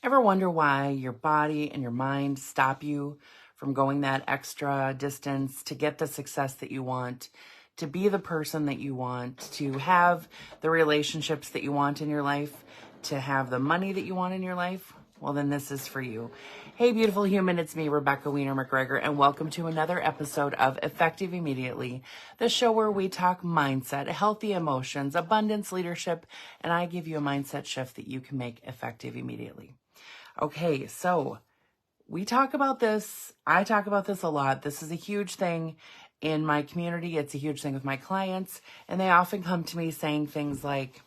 Ever wonder why your body and your mind stop you from going that extra distance to get the success that you want, to be the person that you want, to have the relationships that you want in your life, to have the money that you want in your life? Well, then this is for you. Hey, beautiful human, it's me, Rebecca Weiner McGregor, and welcome to another episode of Effective Immediately, the show where we talk mindset, healthy emotions, abundance, leadership, and I give you a mindset shift that you can make effective immediately. Okay, so we talk about this. I talk about this a lot. This is a huge thing in my community. It's a huge thing with my clients. And they often come to me saying things like,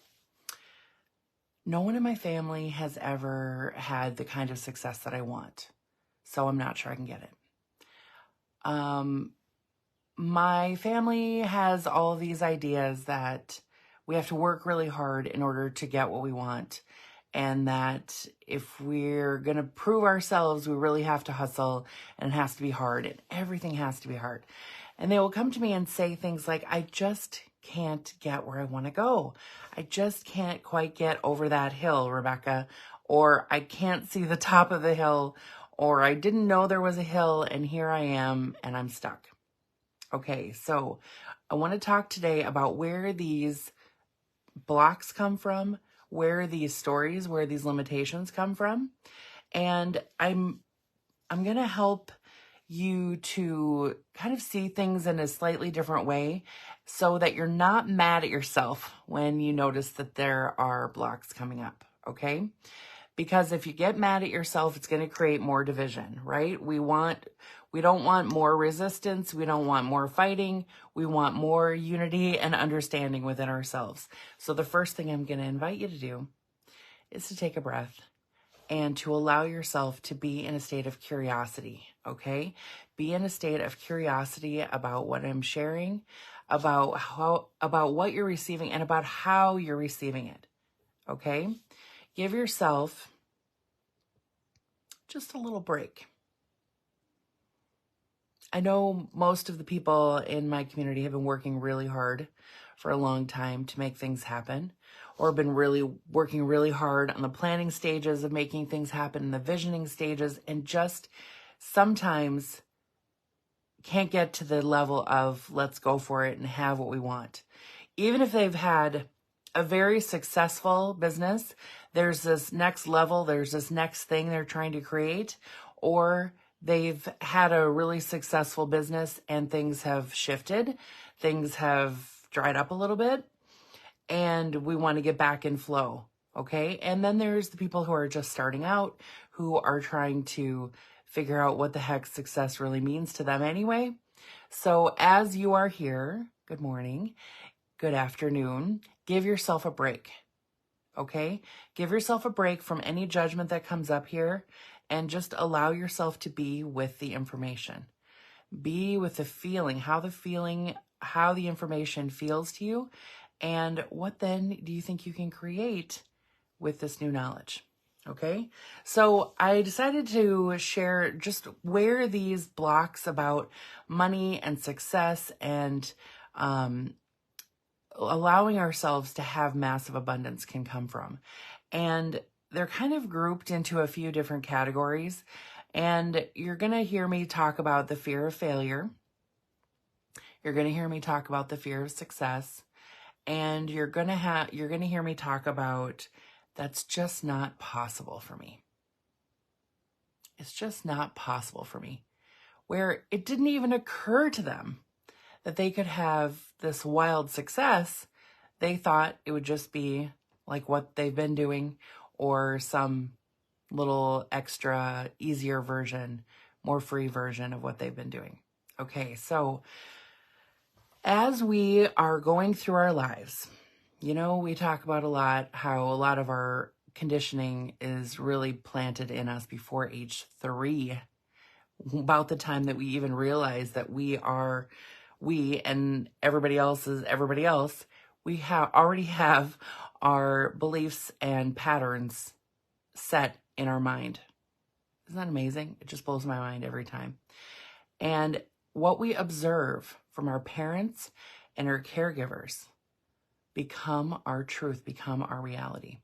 no one in my family has ever had the kind of success that I want, so I'm not sure I can get it. My family has all of these ideas that we have to work really hard in order to get what we want. And that if we're going to prove ourselves, we really have to hustle, and it has to be hard, and everything has to be hard. And they will come to me and say things like, I just can't get where I want to go. I just can't quite get over that hill, Rebecca. Or I can't see the top of the hill. Or I didn't know there was a hill, and here I am, and I'm stuck. Okay, so I want to talk today about where these blocks come from, where these stories, where these limitations come from. And I'm going to help you to kind of see things in a slightly different way so that you're not mad at yourself when you notice that there are blocks coming up, okay? Because if you get mad at yourself, it's going to create more division, right? We don't want more resistance. We don't want more fighting. We want more unity and understanding within ourselves. So the first thing I'm going to invite you to do is to take a breath and to allow yourself to be in a state of curiosity, okay? Be in a state of curiosity about what I'm sharing, about what you're receiving, and about how you're receiving it, okay? Give yourself just a little break. I know most of the people in my community have been working really hard for a long time to make things happen, or been working really hard on the planning stages of making things happen, in the visioning stages, and just sometimes can't get to the level of let's go for it and have what we want. Even if they've had a very successful business, there's this next level, there's this next thing they're trying to create, or they've had a really successful business and things have shifted, things have dried up a little bit, and we want to get back in flow, okay? And then there's the people who are just starting out, who are trying to figure out what the heck success really means to them anyway. So as you are here, good morning, good afternoon, give yourself a break, okay? Give yourself a break from any judgment that comes up here and just allow yourself to be with the information. Be with the feeling, how the information feels to you, and what then do you think you can create with this new knowledge? Okay, so I decided to share just where these blocks about money and success and allowing ourselves to have massive abundance can come from. And they're kind of grouped into a few different categories. And you're going to hear me talk about the fear of failure. You're going to hear me talk about the fear of success. And you're going to hear me talk about that's just not possible for me. It's just not possible for me. Where it didn't even occur to them that they could have this wild success. They thought it would just be like what they've been doing, or some little extra easier version, more free version of what they've been doing. Okay, so as we are going through our lives, we talk about a lot how a lot of our conditioning is really planted in us before age 3, about the time that we even realize that we and everybody else is everybody else. We already have our beliefs and patterns set in our mind. Isn't that amazing? It just blows my mind every time. And what we observe from our parents and our caregivers become our truth, become our reality.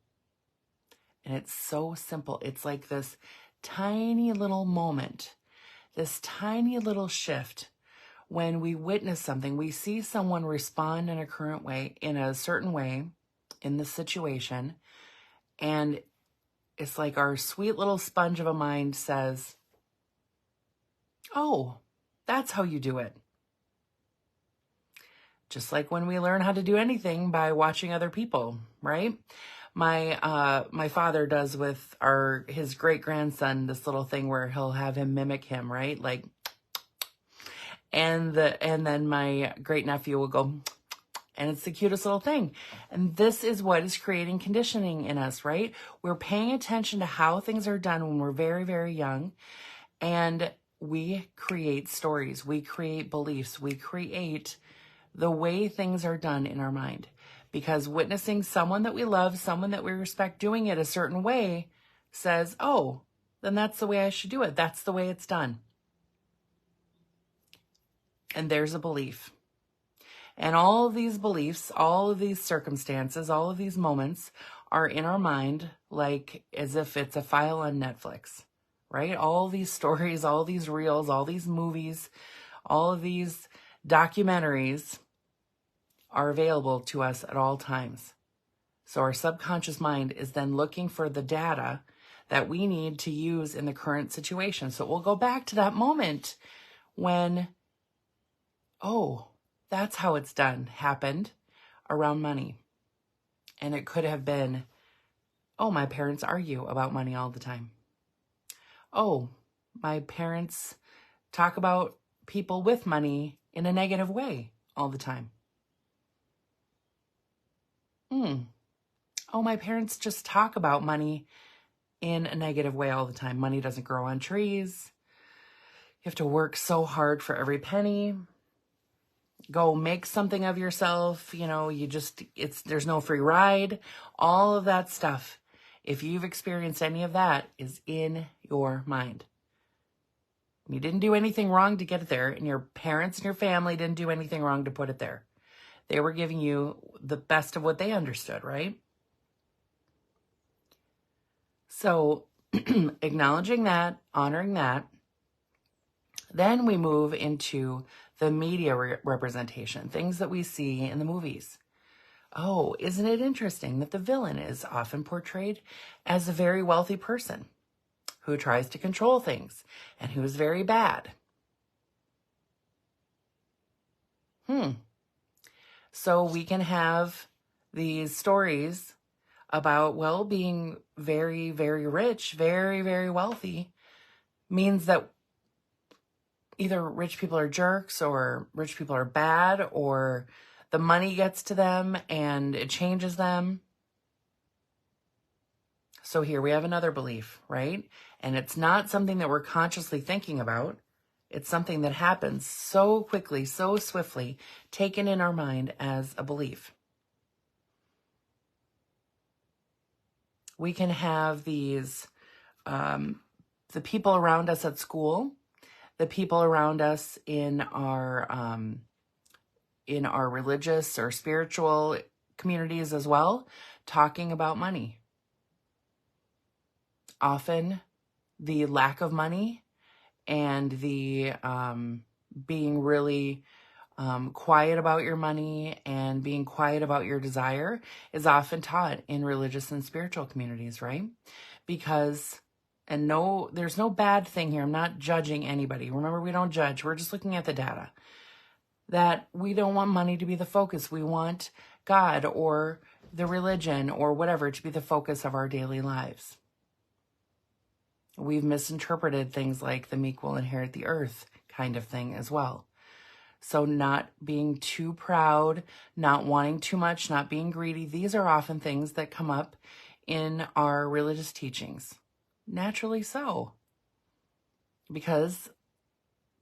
And it's so simple. It's like this tiny little moment, this tiny little shift. When we witness something, we see someone respond in a certain way in the situation, and it's like our sweet little sponge of a mind says, oh, that's how you do it. Just like when we learn how to do anything by watching other people, right? My father does with his great grandson this little thing where he'll have him mimic him, right? Like, and then my great nephew will go, and it's the cutest little thing. And this is what is creating conditioning in us, right? We're paying attention to how things are done when we're very, very young. And we create stories. We create beliefs. We create the way things are done in our mind. Because witnessing someone that we love, someone that we respect doing it a certain way says, oh, then that's the way I should do it. That's the way it's done. And there's a belief. And all of these beliefs, all of these circumstances, all of these moments are in our mind like as if it's a file on Netflix, right? All these stories, all these reels, all these movies, all of these documentaries are available to us at all times. So our subconscious mind is then looking for the data that we need to use in the current situation. So we'll go back to that moment when, oh, that's how it's done, happened around money. And it could have been, oh, my parents argue about money all the time. Oh, my parents talk about people with money in a negative way all the time. Oh, my parents just talk about money in a negative way all the time. Money doesn't grow on trees. You have to work so hard for every penny. Go make something of yourself. There's no free ride. All of that stuff, if you've experienced any of that, is in your mind. You didn't do anything wrong to get it there, and your parents and your family didn't do anything wrong to put it there. They were giving you the best of what they understood, right? So acknowledging that, honoring that, then we move into the media representation, things that we see in the movies. Oh, isn't it interesting that the villain is often portrayed as a very wealthy person who tries to control things and who is very bad? So we can have these stories about, well, being very, very rich, very, very wealthy means that either rich people are jerks or rich people are bad, or the money gets to them and it changes them. So here we have another belief, right? And it's not something that we're consciously thinking about. It's something that happens so quickly, so swiftly, taken in our mind as a belief. We can have these, the people around us at school, the people around us in our religious or spiritual communities as well, talking about money. Often the lack of money and the being really quiet about your money and being quiet about your desire is often taught in religious and spiritual communities, right? Because, there's no bad thing here. I'm not judging anybody. Remember, we don't judge. We're just looking at the data. That we don't want money to be the focus. We want God or the religion or whatever to be the focus of our daily lives. We've misinterpreted things like the meek will inherit the earth kind of thing as well. So not being too proud, not wanting too much, not being greedy, these are often things that come up in our religious teachings. Naturally so. Because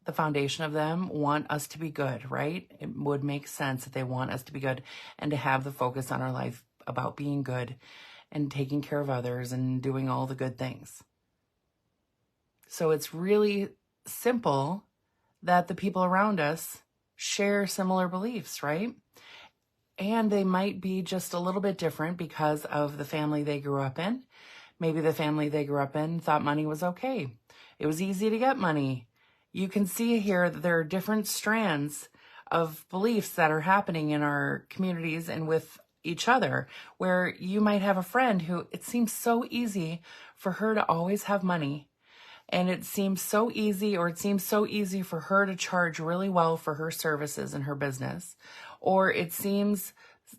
the foundation of them want us to be good, right? It would make sense that they want us to be good and to have the focus on our life about being good and taking care of others and doing all the good things. So it's really simple that the people around us share similar beliefs, right? And they might be just a little bit different because of the family they grew up in. Maybe the family they grew up in thought money was okay. It was easy to get money. You can see here that there are different strands of beliefs that are happening in our communities and with each other, where you might have a friend who it seems so easy for her to always have money. And it seems so easy, or it seems so easy for her to charge really well for her services in her business. Or it seems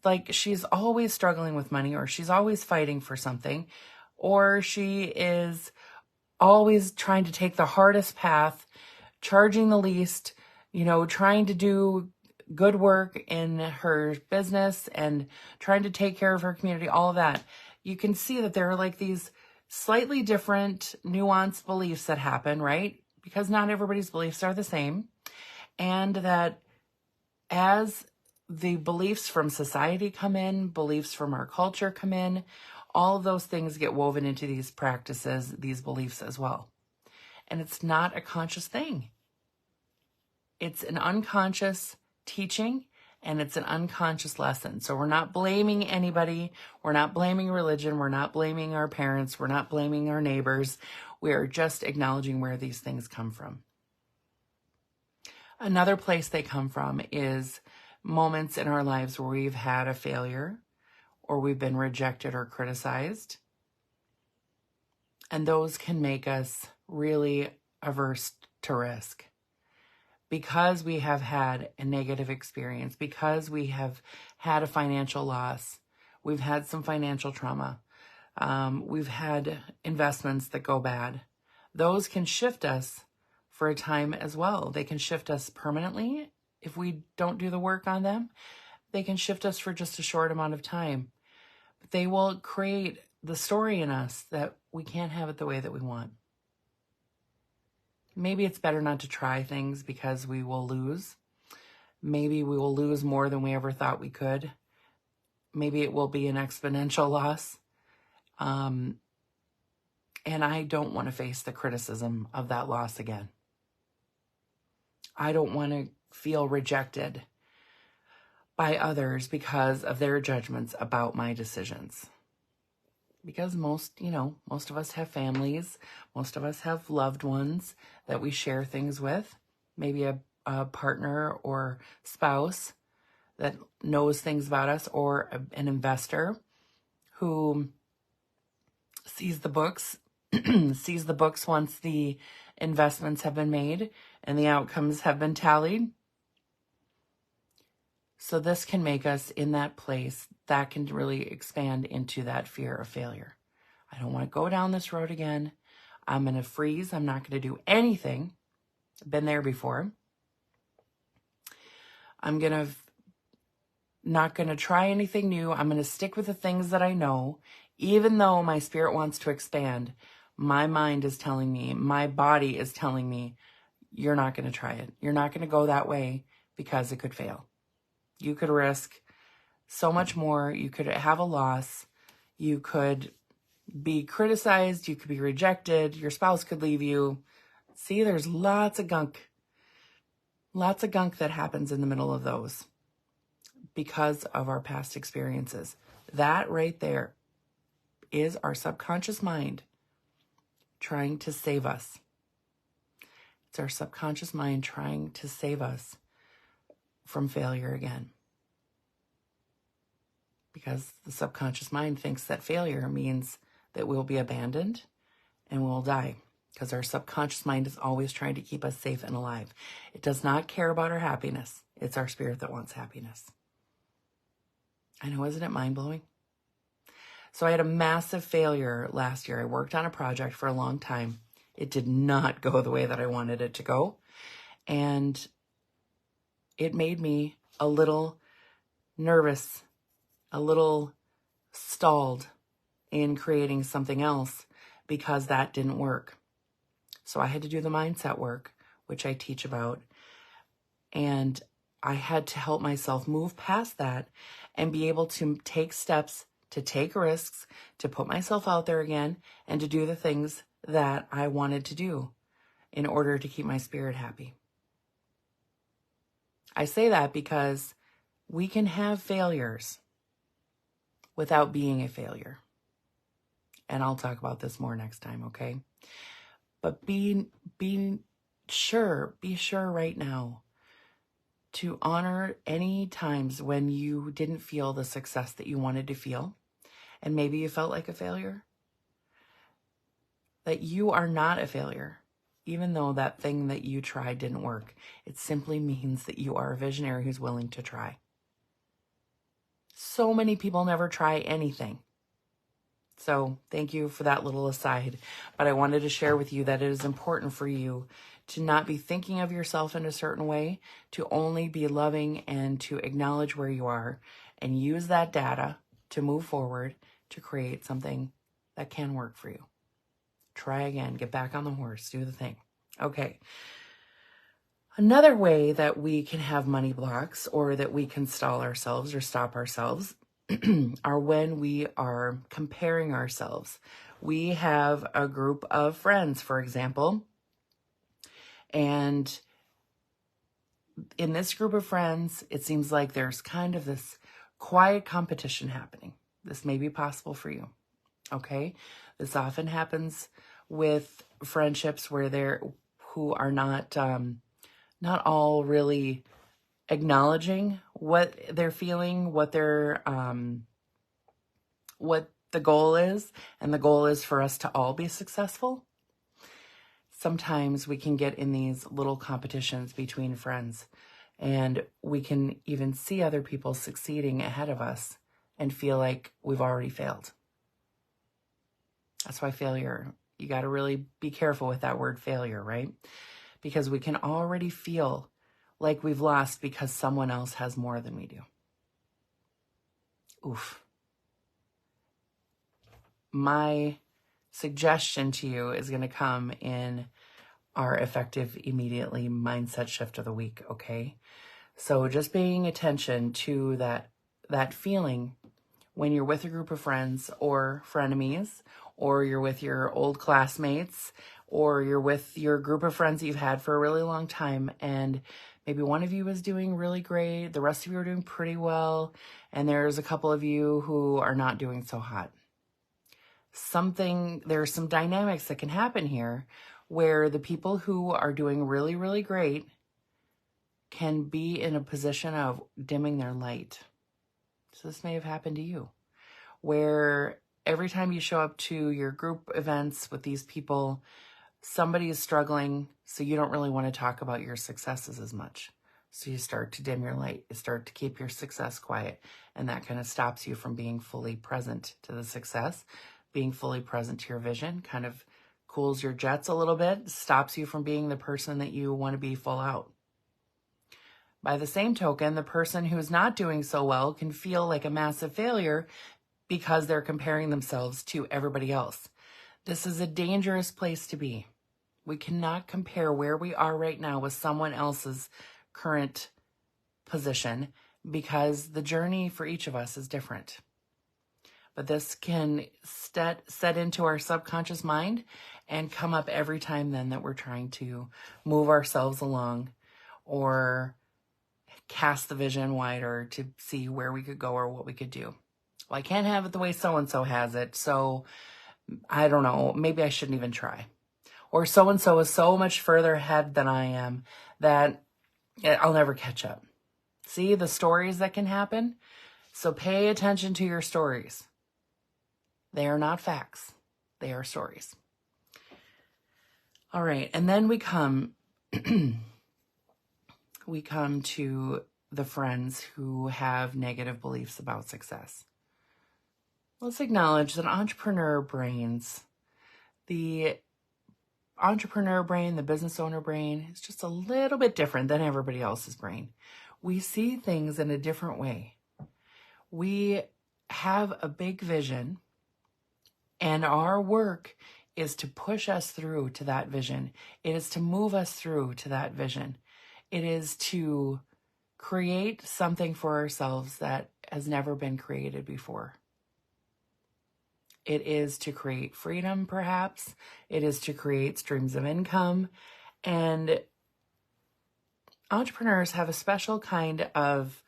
like she's always struggling with money, or she's always fighting for something, or she is always trying to take the hardest path, charging the least, trying to do good work in her business and trying to take care of her community, all of that. You can see that there are like these slightly different nuanced beliefs that happen, right? Because not everybody's beliefs are the same. And that as the beliefs from society come in, beliefs from our culture come in, all of those things get woven into these practices, these beliefs as well. And it's not a conscious thing. It's an unconscious teaching, and it's an unconscious lesson. So we're not blaming anybody. We're not blaming religion. We're not blaming our parents. We're not blaming our neighbors. We are just acknowledging where these things come from. Another place they come from is moments in our lives where we've had a failure, or we've been rejected or criticized. And those can make us really averse to risk. Because we have had a negative experience, because we have had a financial loss, we've had some financial trauma, we've had investments that go bad, those can shift us for a time as well. They can shift us permanently if we don't do the work on them. They can shift us for just a short amount of time. But they will create the story in us that we can't have it the way that we want. Maybe it's better not to try things because we will lose. Maybe we will lose more than we ever thought we could. Maybe it will be an exponential loss. And I don't want to face the criticism of that loss again. I don't want to feel rejected by others because of their judgments about my decisions. Because most of us have families, most of us have loved ones that we share things with, maybe a partner or spouse that knows things about us, or an investor who sees the books, sees the books once the investments have been made and the outcomes have been tallied. So this can make us in that place that can really expand into that fear of failure. I don't want to go down this road again. I'm going to freeze. I'm not going to do anything. I've been there before. I'm not going to try anything new. I'm going to stick with the things that I know. Even though my spirit wants to expand, my mind is telling me, my body is telling me, you're not going to try it. You're not going to go that way because it could fail. You could risk so much more. You could have a loss. You could be criticized. You could be rejected. Your spouse could leave you. See, there's lots of gunk that happens in the middle of those because of our past experiences. That right there is our subconscious mind trying to save us. It's our subconscious mind trying to save us from failure again. Because the subconscious mind thinks that failure means that we'll be abandoned and we'll die. Because our subconscious mind is always trying to keep us safe and alive. It does not care about our happiness. It's our spirit that wants happiness. I know, isn't it mind-blowing? So I had a massive failure last year. I worked on a project for a long time. It did not go the way that I wanted it to go. And it made me a little nervous, a little stalled in creating something else because that didn't work. So I had to do the mindset work, which I teach about. And I had to help myself move past that and be able to take steps, to take risks, to put myself out there again, and to do the things that I wanted to do in order to keep my spirit happy. I say that because we can have failures without being a failure. And I'll talk about this more next time, okay? But be sure right now to honor any times when you didn't feel the success that you wanted to feel, and maybe you felt like a failure, that you are not a failure. Even though that thing that you tried didn't work, it simply means that you are a visionary who's willing to try. So many people never try anything. So thank you for that little aside. But I wanted to share with you that it is important for you to not be thinking of yourself in a certain way, to only be loving and to acknowledge where you are and use that data to move forward to create something that can work for you. Try again, get back on the horse, do the thing. Okay. Another way that we can have money blocks, or that we can stall ourselves or stop ourselves, are when we are comparing ourselves. We have a group of friends, for example, and in this group of friends, it seems like there's kind of this quiet competition happening. This may be possible for you, okay? This often happens with friendships who are not all really acknowledging what they're feeling, what the goal is, and the goal is for us to all be successful. Sometimes we can get in these little competitions between friends, and we can even see other people succeeding ahead of us and feel like we've already failed. That's why failure, you got to really be careful with that word failure, right? Because we can already feel like we've lost because someone else has more than we do. Oof. My suggestion to you is going to come in our Effective Immediately Mindset Shift of the Week, okay? So just paying attention to that feeling when you're with a group of friends or frenemies, or you're with your old classmates, or you're with your group of friends that you've had for a really long time, and maybe one of you is doing really great, the rest of you are doing pretty well, and there's a couple of you who are not doing so hot. There are some dynamics that can happen here where the people who are doing really, really great can be in a position of dimming their light. So this may have happened to you, where every time you show up to your group events with these people, somebody is struggling, so you don't really want to talk about your successes as much. So you start to dim your light, you start to keep your success quiet, and that kind of stops you from being fully present to the success. Being fully present to your vision kind of cools your jets a little bit, stops you from being the person that you want to be full out. By the same token, the person who's not doing so well can feel like a massive failure because they're comparing themselves to everybody else. This is a dangerous place to be. We cannot compare where we are right now with someone else's current position, because the journey for each of us is different. But this can set into our subconscious mind and come up every time then that we're trying to move ourselves along or cast the vision wider to see where we could go or what we could do. Well, I can't have it the way so-and-so has it, so I don't know, maybe I shouldn't even try. Or so-and-so is so much further ahead than I am that I'll never catch up. See the stories that can happen? So pay attention to your stories. They are not facts. They are stories. All right, and then we come to the friends who have negative beliefs about success. Let's acknowledge that entrepreneur brains, the entrepreneur brain, the business owner brain, is just a little bit different than everybody else's brain. We see things in a different way. We have a big vision, and our work is to push us through to that vision. It is to move us through to that vision. It is to create something for ourselves that has never been created before. It is to create freedom, perhaps. It is to create streams of income. And entrepreneurs have a special kind of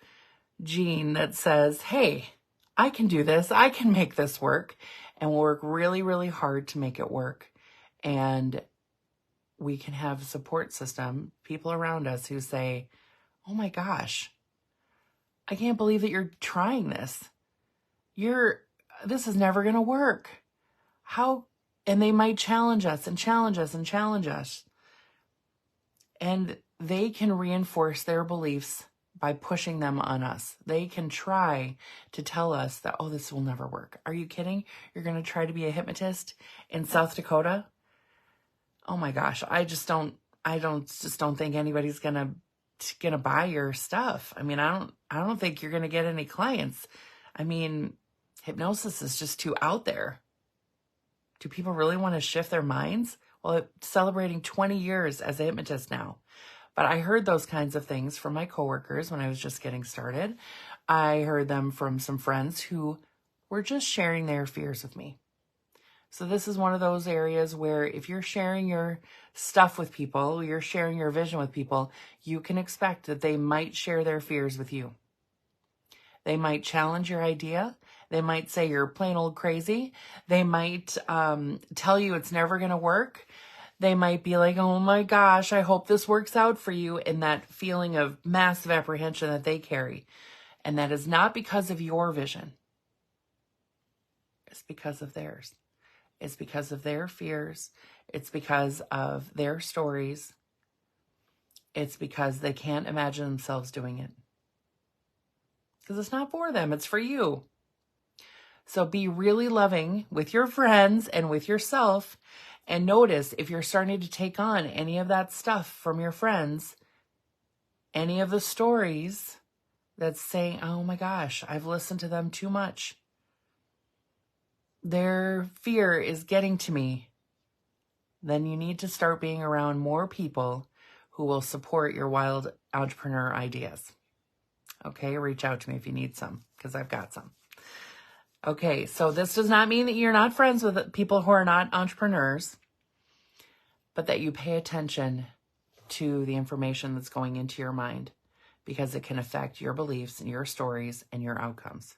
gene that says, hey, I can do this. I can make this work. and we'll work really, really hard to make it work. And we can have a support system, people around us who say, oh my gosh, I can't believe that you're trying this. This is never going to work. How? And they might challenge us and challenge us and challenge us. And they can reinforce their beliefs by pushing them on us. They can try to tell us that, oh, this will never work. Are you kidding? You're going to try to be a hypnotist in South Dakota? Oh my gosh, I just don't think anybody's gonna buy your stuff. I mean, I don't think you're gonna get any clients. I mean, hypnosis is just too out there. Do people really want to shift their minds? Well, it's celebrating 20 years as a hypnotist now. But I heard those kinds of things from my coworkers when I was just getting started. I heard them from some friends who were just sharing their fears with me. So this is one of those areas where if you're sharing your stuff with people, you're sharing your vision with people, you can expect that they might share their fears with you. They might challenge your idea. They might say you're plain old crazy. They might tell you it's never going to work. They might be like, oh my gosh, I hope this works out for you. And that feeling of massive apprehension that they carry. And that is not because of your vision. It's because of theirs. It's because of their fears. It's because of their stories. It's because they can't imagine themselves doing it. Because it's not for them, it's for you. So be really loving with your friends and with yourself. And notice if you're starting to take on any of that stuff from your friends, any of the stories that's saying, oh my gosh, I've listened to them too much. Their fear is getting to me. Then you need to start being around more people who will support your wild entrepreneur ideas. Okay, reach out to me if you need some, because I've got some. Okay, so this does not mean that you're not friends with people who are not entrepreneurs, but that you pay attention to the information that's going into your mind, because it can affect your beliefs and your stories and your outcomes.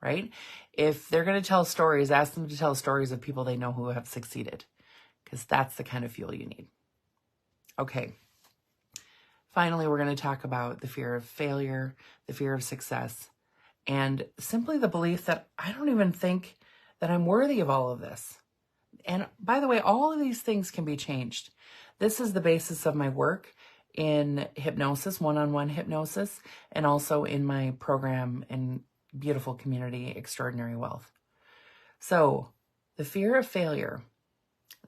Right? If they're going to tell stories, ask them to tell stories of people they know who have succeeded, because that's the kind of fuel you need. Okay. Finally, we're going to talk about the fear of failure, the fear of success, and simply the belief that I don't even think that I'm worthy of all of this. And by the way, all of these things can be changed. This is the basis of my work in hypnosis, one-on-one hypnosis, and also in my program in beautiful community, Extraordinary Wealth. So the fear of failure,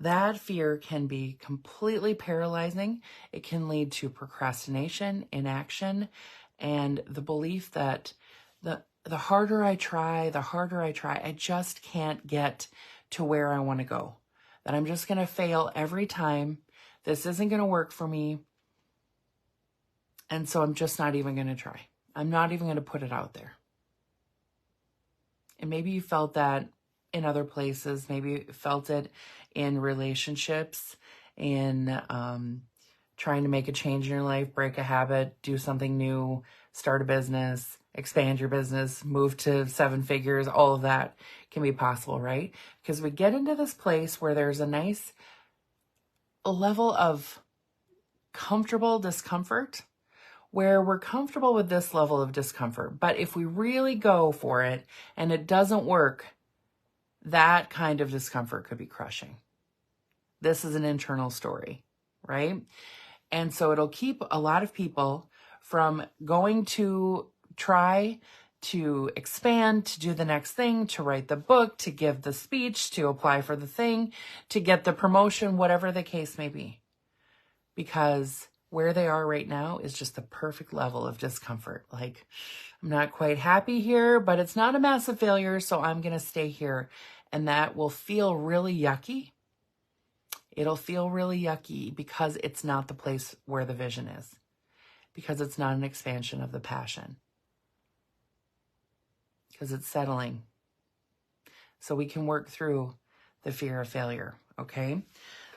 that fear can be completely paralyzing. It can lead to procrastination, inaction, and the belief that the harder I try, I just can't get to where I want to go. That I'm just going to fail every time. This isn't going to work for me. And so I'm just not even going to try. I'm not even going to put it out there. And maybe you felt that in other places. Maybe you felt it in relationships, in trying to make a change in your life, break a habit, do something new, start a business, expand your business, move to 7 figures. All of that can be possible, right? Because we get into this place where there's a nice level of comfortable discomfort, where we're comfortable with this level of discomfort. But if we really go for it and it doesn't work, that kind of discomfort could be crushing. This is an internal story, right? And so it'll keep a lot of people from going to try to expand, to do the next thing, to write the book, to give the speech, to apply for the thing, to get the promotion, whatever the case may be. Because where they are right now is just the perfect level of discomfort. Like, I'm not quite happy here, but it's not a massive failure, so I'm going to stay here. And that will feel really yucky. It'll feel really yucky because it's not the place where the vision is. Because it's not an expansion of the passion. Because it's settling. So we can work through the fear of failure, okay?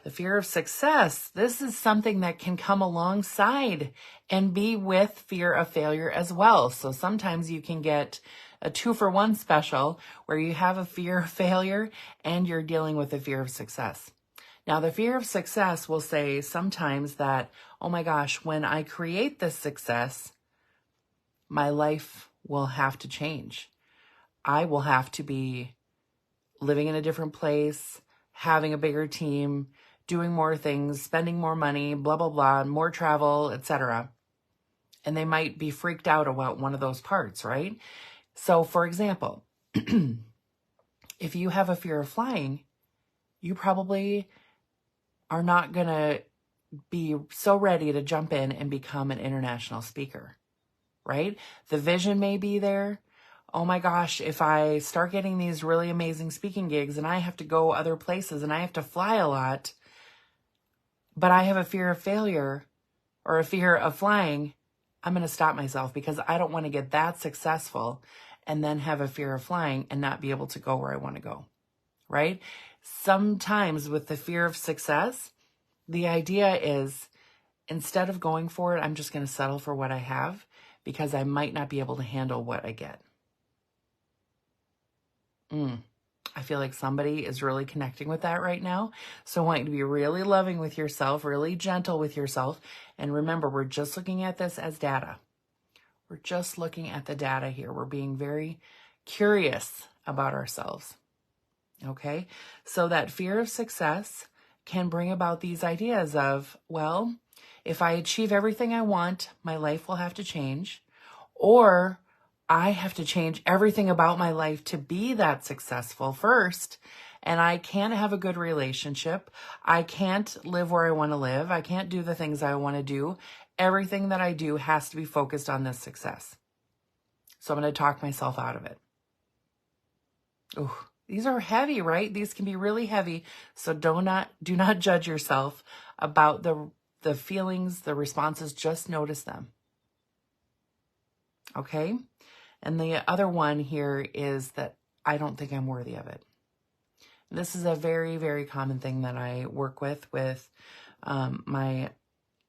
The fear of success, this is something that can come alongside and be with fear of failure as well. So sometimes you can get a 2-for-1 special where you have a fear of failure and you're dealing with a fear of success. Now, the fear of success will say sometimes that, oh my gosh, when I create this success, my life will have to change. I will have to be living in a different place, having a bigger team, doing more things, spending more money, blah, blah, blah, more travel, etc. And they might be freaked out about one of those parts, right? So, for example, if you have a fear of flying, you probably are not going to be so ready to jump in and become an international speaker, right? The vision may be there. Oh my gosh, if I start getting these really amazing speaking gigs and I have to go other places and I have to fly a lot, but I have a fear of failure or a fear of flying, I'm going to stop myself because I don't want to get that successful and then have a fear of flying and not be able to go where I want to go, right? Sometimes with the fear of success, the idea is instead of going for it, I'm just going to settle for what I have because I might not be able to handle what I get. I feel like somebody is really connecting with that right now. So I want you to be really loving with yourself, really gentle with yourself. And remember, we're just looking at this as data. We're just looking at the data here. We're being very curious about ourselves. Okay? So that fear of success can bring about these ideas of, well, if I achieve everything I want, my life will have to change. Or I have to change everything about my life to be that successful first. And I can't have a good relationship. I can't live where I want to live. I can't do the things I want to do. Everything that I do has to be focused on this success. So I'm going to talk myself out of it. Ooh, these are heavy, right? These can be really heavy. So do not judge yourself about the feelings, the responses. Just notice them. Okay? And the other one here is that I don't think I'm worthy of it. This is a very, very common thing that I work with my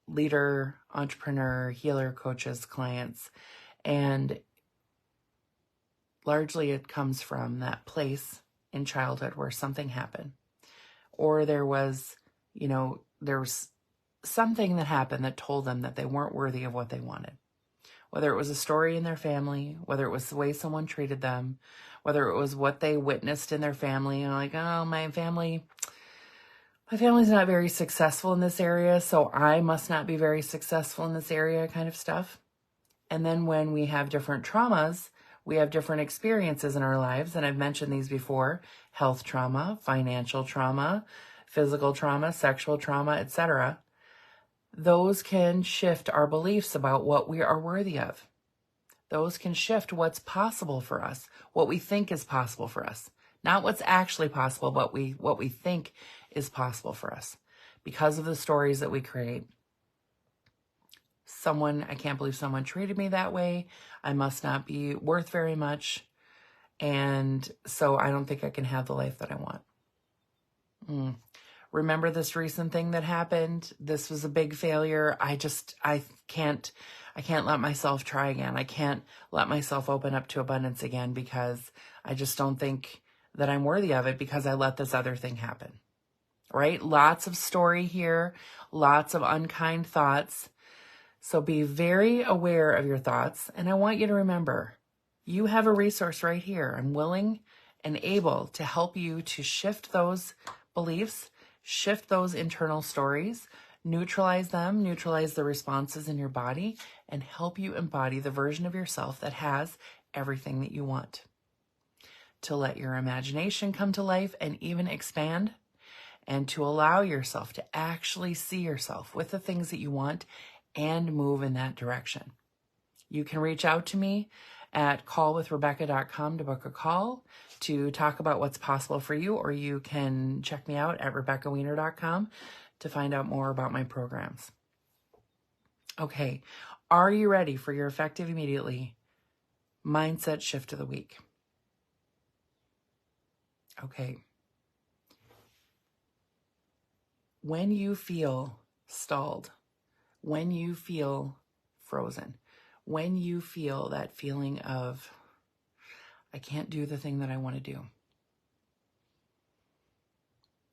leader, entrepreneur, healer, coaches, clients. And largely it comes from that place in childhood where something happened. Or there was something that happened that told them that they weren't worthy of what they wanted. Whether it was a story in their family, whether it was the way someone treated them, whether it was what they witnessed in their family, and like, oh, my family's not very successful in this area, so I must not be very successful in this area kind of stuff. And then when we have different traumas, we have different experiences in our lives, and I've mentioned these before: health trauma, financial trauma, physical trauma, sexual trauma, etc. Those can shift our beliefs about what we are worthy of. Those can shift what's possible for us, what we think is possible for us. Not what's actually possible, but what we think is possible for us because of the stories that we create. I can't believe someone treated me that way. I must not be worth very much. And so I don't think I can have the life that I want. Remember this recent thing that happened? This was a big failure. I can't let myself try again. I can't let myself open up to abundance again because I just don't think that I'm worthy of it because I let this other thing happen, right? Lots of story here, lots of unkind thoughts. So be very aware of your thoughts. And I want you to remember, you have a resource right here. I'm willing and able to help you to shift those beliefs, shift those internal stories, neutralize them, neutralize the responses in your body, and help you embody the version of yourself that has everything that you want. To let your imagination come to life and even expand, and to allow yourself to actually see yourself with the things that you want and move in that direction. You can reach out to me at callwithrebecca.com to book a call to talk about what's possible for you, or you can check me out at RebeccaWiener.com to find out more about my programs. Okay, are you ready for your Effective Immediately mindset shift of the week? Okay. When you feel stalled, when you feel frozen, when you feel that feeling of, I can't do the thing that I want to do.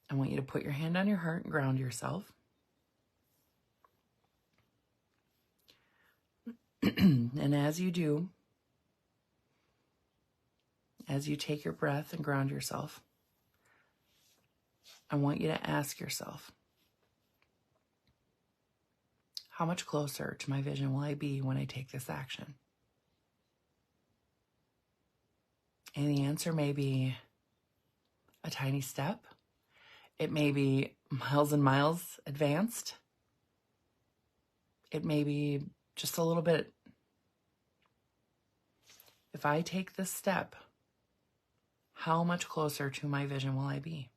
I want you to put your hand on your heart and ground yourself. And as you do, as you take your breath and ground yourself, I want you to ask yourself, how much closer to my vision will I be when I take this action? And the answer may be a tiny step. It may be miles and miles advanced. It may be just a little bit. If I take this step, how much closer to my vision will I be?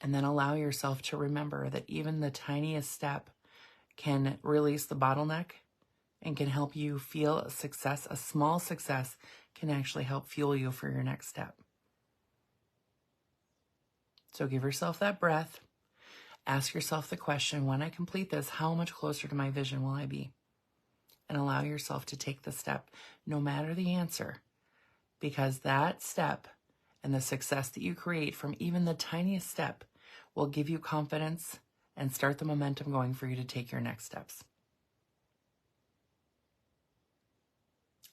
And then allow yourself to remember that even the tiniest step can release the bottleneck and can help you feel a success. A small success can actually help fuel you for your next step. So give yourself that breath. Ask yourself the question, when I complete this, how much closer to my vision will I be? And allow yourself to take the step, no matter the answer, because that step and the success that you create from even the tiniest step will give you confidence and start the momentum going for you to take your next steps.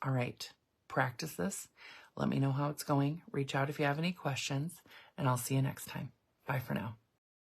All right, practice this. Let me know how it's going. Reach out if you have any questions, and I'll see you next time. Bye for now.